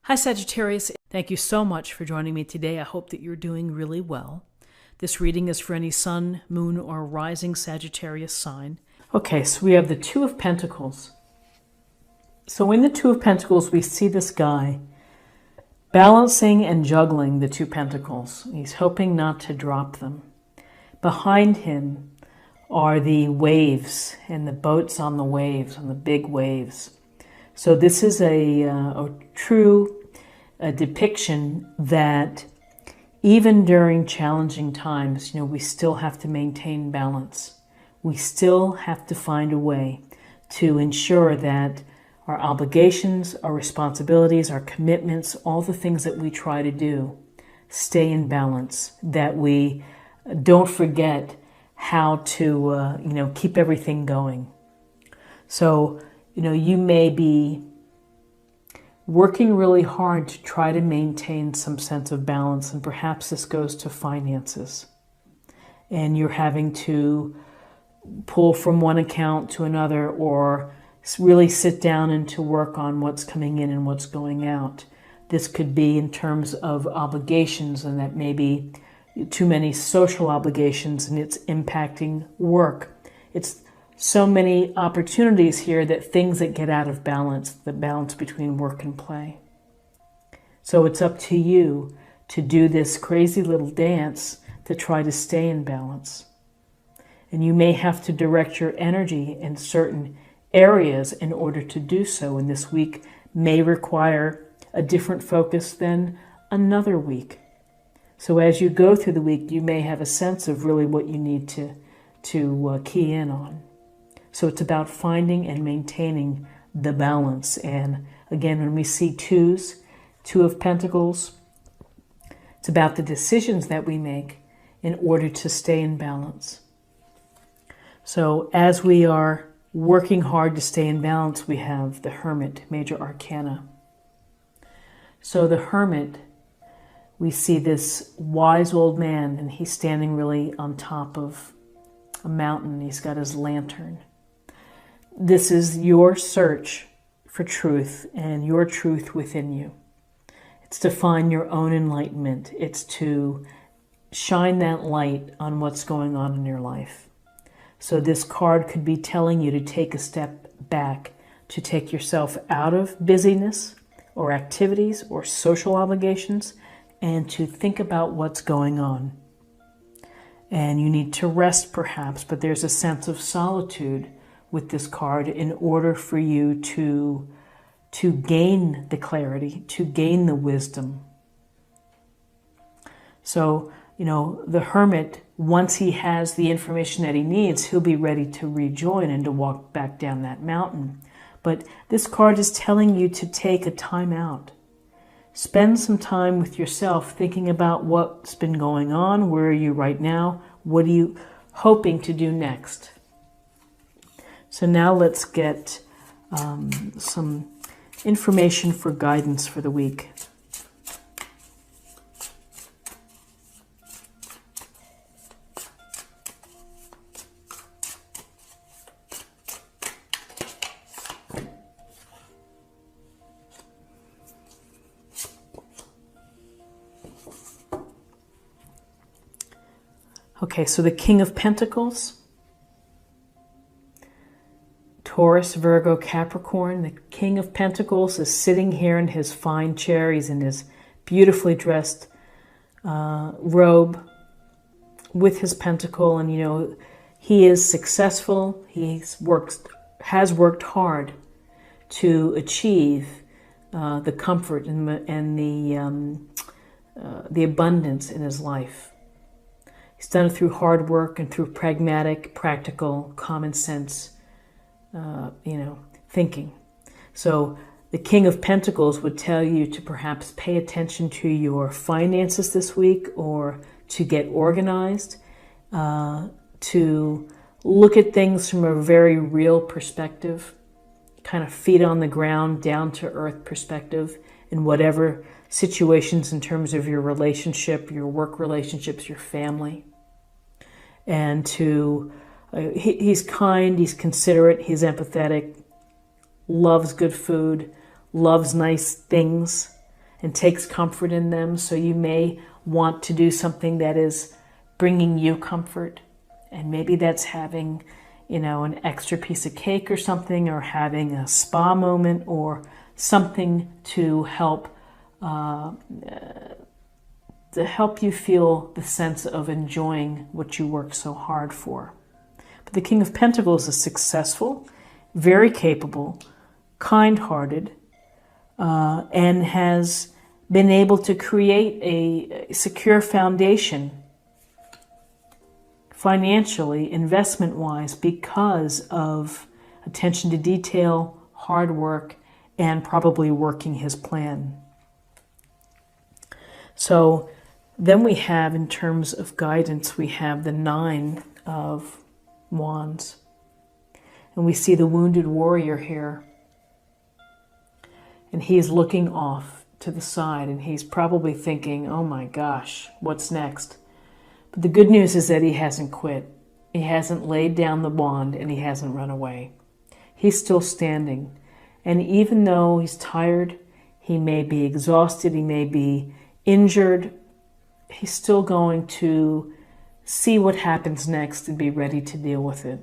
Hi Sagittarius, thank you so much for joining me today. I hope that you're doing really well. This reading is for any sun, moon, or rising Sagittarius sign. Okay, so we have the Two of Pentacles. So in the Two of Pentacles, we see this guy balancing and juggling the two pentacles. He's hoping not to drop them. Behind him are the waves and the boats on the waves, on the big waves. So this is a true depiction that even during challenging times, we still have to maintain balance. We still have to find a way to ensure that our obligations, our responsibilities, our commitments, all the things that we try to do stay in balance, that we don't forget how to, keep everything going. So, you may be working really hard to try to maintain some sense of balance, and perhaps this goes to finances. And you're having to pull from one account to another, or really sit down and to work on what's coming in and what's going out. This could be in terms of obligations, and that may be too many social obligations and it's impacting work. It's so many opportunities here that things that get out of balance, the balance between work and play. So it's up to you to do this crazy little dance to try to stay in balance. And you may have to direct your energy in certain areas in order to do so. And this week may require a different focus than another week. So as you go through the week, you may have a sense of really what you need to key in on. So it's about finding and maintaining the balance. And again, when we see twos, Two of Pentacles, it's about the decisions that we make in order to stay in balance. So as we are working hard to stay in balance, we have the Hermit, Major Arcana. So the Hermit, we see this wise old man, and he's standing really on top of a mountain. He's got his lantern. This is your search for truth and your truth within you. It's to find your own enlightenment. It's to shine that light on what's going on in your life. So this card could be telling you to take a step back, to take yourself out of busyness or activities or social obligations, and to think about what's going on. And you need to rest perhaps, but there's a sense of solitude with this card in order for you to gain the clarity, to gain the wisdom. So, the Hermit, once he has the information that he needs, he'll be ready to rejoin and to walk back down that mountain. But this card is telling you to take a time out. Spend some time with yourself thinking about what's been going on. Where are you right now? What are you hoping to do next? So now let's get some information for guidance for the week. Okay, so the King of Pentacles, Taurus, Virgo, Capricorn. The King of Pentacles is sitting here in his fine chair. He's in his beautifully dressed robe with his pentacle. And, he is successful. Has worked hard to achieve the comfort and the abundance in his life. He's done it through hard work and through pragmatic, practical, common sense thinking. So the King of Pentacles would tell you to perhaps pay attention to your finances this week, or to get organized, to look at things from a very real perspective, kind of feet on the ground, down to earth perspective in whatever situations in terms of your relationship, your work relationships, your family. And he's kind, he's considerate, he's empathetic, loves good food, loves nice things, and takes comfort in them. So you may want to do something that is bringing you comfort. And maybe that's having, an extra piece of cake or something, or having a spa moment, or something to help you feel the sense of enjoying what you work so hard for. But the King of Pentacles is successful, very capable, kind-hearted, and has been able to create a secure foundation financially, investment-wise, because of attention to detail, hard work, and probably working his plan. So then we have, in terms of guidance, we have the 9 of Wands. And we see the wounded warrior here. And he is looking off to the side, and he's probably thinking, oh my gosh, what's next? But the good news is that he hasn't quit. He hasn't laid down the wand, and he hasn't run away. He's still standing. And even though he's tired, he may be exhausted, he may be injured, he's still going to see what happens next and be ready to deal with it.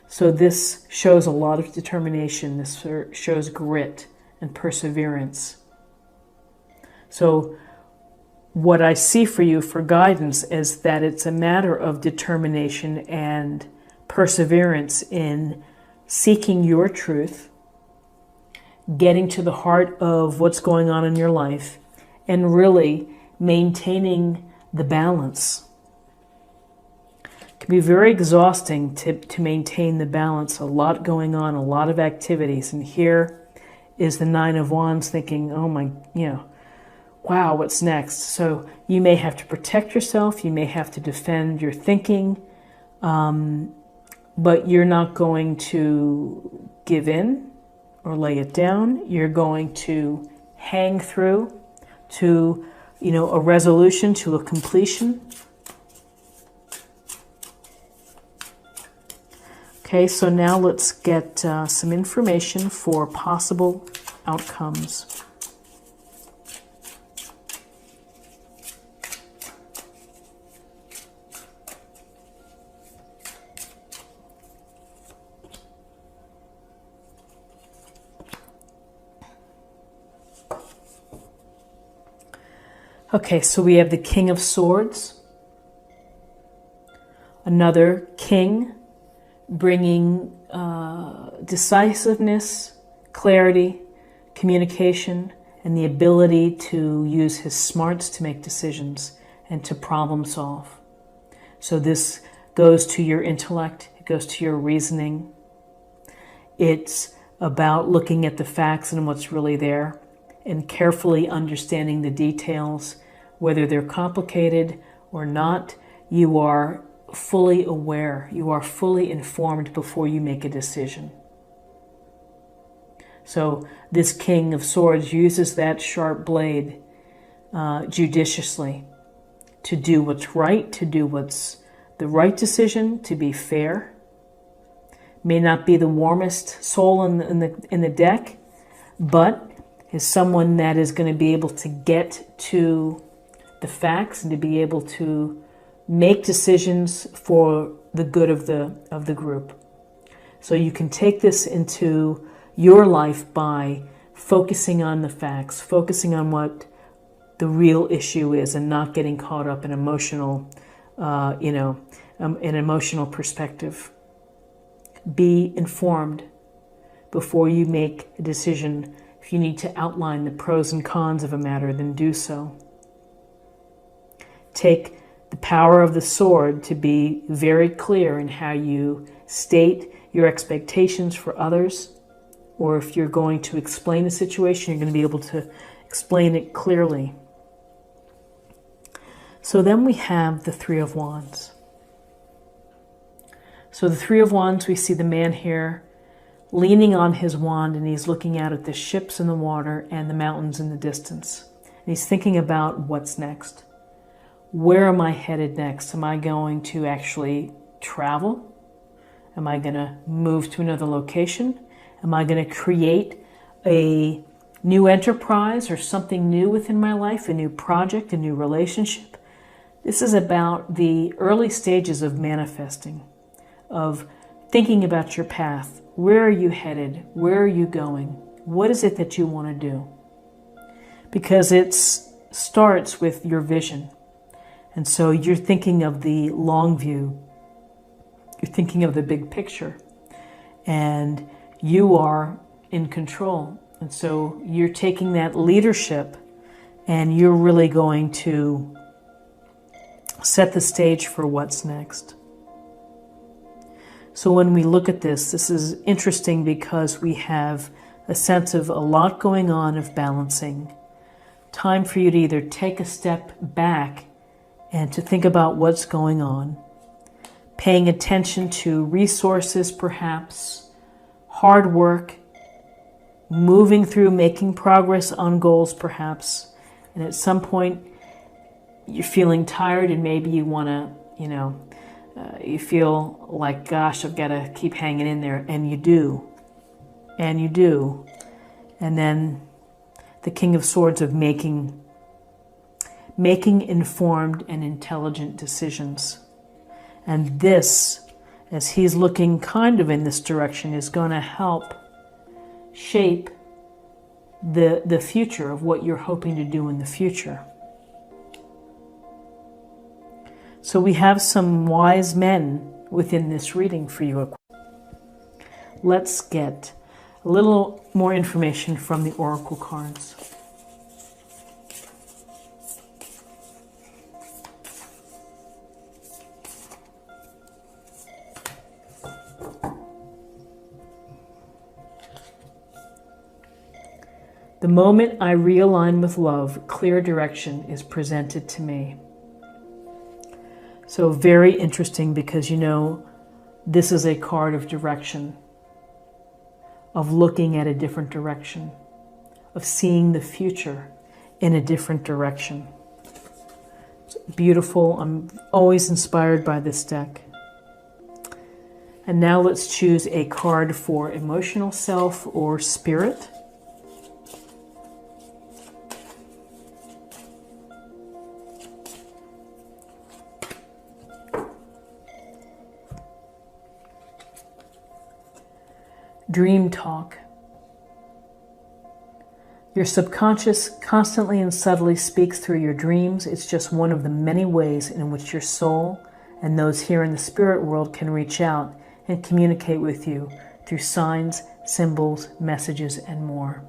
So this shows a lot of determination. This shows grit and perseverance. So what I see for you for guidance is that it's a matter of determination and perseverance in seeking your truth, getting to the heart of what's going on in your life, and really maintaining the balance. It can be very exhausting to maintain the balance. A lot going on, a lot of activities. And here is the 9 of Wands thinking, oh my, wow, what's next? So you may have to protect yourself. You may have to defend your thinking. But you're not going to give in or lay it down. You're going to hang through to, a resolution, to a completion. Okay, so now let's get some information for possible outcomes. Okay, so we have the King of Swords, another king, bringing decisiveness, clarity, communication, and the ability to use his smarts to make decisions and to problem solve. So this goes to your intellect, it goes to your reasoning. It's about looking at the facts and what's really there, and carefully understanding the details, whether they're complicated or not. You are fully aware, you are fully informed before you make a decision. So this King of Swords uses that sharp blade judiciously to do what's right, to do what's the right decision, to be fair. May not be the warmest soul in the deck, but is someone that is going to be able to get to the facts and to be able to make decisions for the good of the group. So you can take this into your life by focusing on the facts, focusing on what the real issue is, and not getting caught up in emotional, an emotional perspective. Be informed before you make a decision. If you need to outline the pros and cons of a matter, then do so. Take the power of the sword to be very clear in how you state your expectations for others, or if you're going to explain a situation, you're going to be able to explain it clearly. So then we have the 3 of Wands. So the 3 of Wands, we see the man here leaning on his wand, and he's looking out at the ships in the water and the mountains in the distance. And he's thinking about what's next. Where am I headed next? Am I going to actually travel? Am I going to move to another location? Am I going to create a new enterprise or something new within my life, a new project, a new relationship. This is about the early stages of manifesting, of thinking about your path. Where are you headed? Where are you going? What is it that you want to do? Because it starts with your vision. And so you're thinking of the long view. You're thinking of the big picture. And you are in control. And so you're taking that leadership and you're really going to set the stage for what's next. So when we look at this is interesting because we have a sense of a lot going on of balancing. Time for you to either take a step back and to think about what's going on, paying attention to resources perhaps, hard work, moving through, making progress on goals perhaps, and at some point you're feeling tired and maybe you want to, you feel like, gosh, I've got to keep hanging in there, and you do. And you do. And then the King of Swords of making informed and intelligent decisions. And this, as he's looking kind of in this direction, is going to help shape the future of what you're hoping to do in the future. So we have some wise men within this reading for you. Let's get a little more information from the oracle cards. The moment I realign with love, clear direction is presented to me. So very interesting because, this is a card of direction, of looking at a different direction, of seeing the future in a different direction. It's beautiful. I'm always inspired by this deck. And now let's choose a card for emotional self or spirit. Dream talk. Your subconscious constantly and subtly speaks through your dreams. It's just one of the many ways in which your soul and those here in the spirit world can reach out and communicate with you through signs, symbols, messages, and more.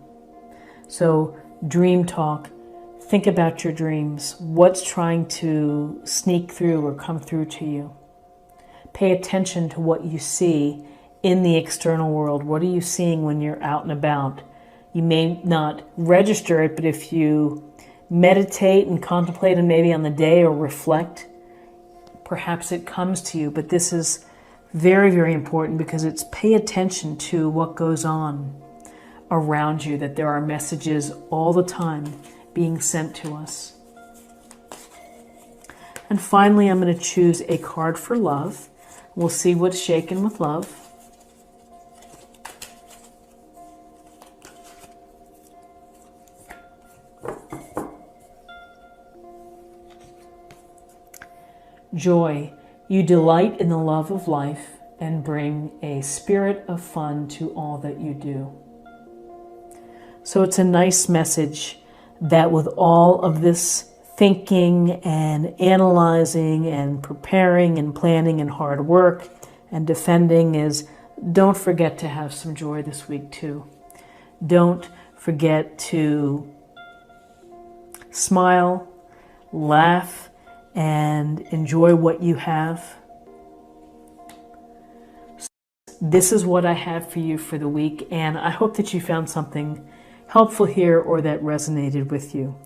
So, dream talk. Think about your dreams. What's trying to sneak through or come through to you? Pay attention to what you see in the external world. What are you seeing when you're out and about? You may not register it, but if you meditate and contemplate and maybe on the day or reflect, perhaps it comes to you. But this is very, very important because it's pay attention to what goes on around you, that there are messages all the time being sent to us. And finally, I'm going to choose a card for love. We'll see what's shaken with love. Joy, you delight in the love of life and bring a spirit of fun to all that you do. So it's a nice message that with all of this thinking and analyzing and preparing and planning and hard work and defending is, don't forget to have some joy this week too. Don't forget to smile, laugh, and enjoy what you have. This is what I have for you for the week, and I hope that you found something helpful here or that resonated with you.